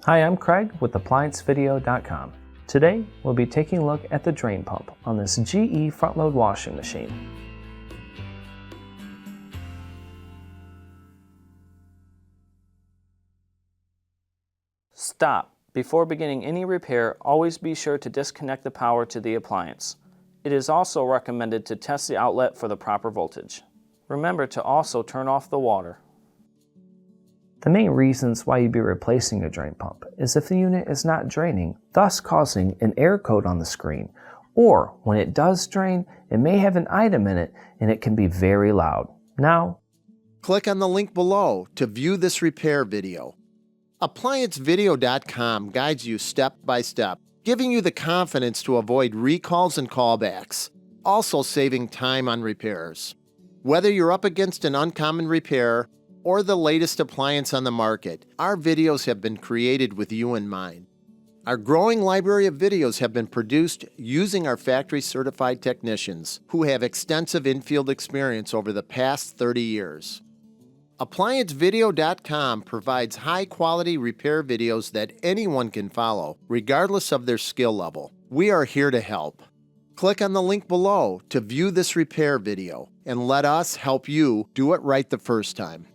Hi, I'm Craig with ApplianceVideo.com. Today, we'll be taking a look at the drain pump on this GE front-load washing machine. Stop. Before beginning any repair, always be sure to disconnect the power to the appliance. It is also recommended to test the outlet for the proper voltage. Remember to also turn off the water. The main reasons why you'd be replacing a drain pump is if the unit is not draining, thus causing an error code on the screen, or when it does drain, it may have an item in it and it can be very loud. Now, click on the link below to view this repair video. ApplianceVideo.com guides you step by step, giving you the confidence to avoid recalls and callbacks, also saving time on repairs. Whether you're up against an uncommon repair or the latest appliance on the market, our videos have been created with you in mind. Our growing library of videos have been produced using our factory-certified technicians who have extensive infield experience over the past 30 years. ApplianceVideo.com provides high-quality repair videos that anyone can follow, regardless of their skill level. We are here to help. Click on the link below to view this repair video and let us help you do it right the first time.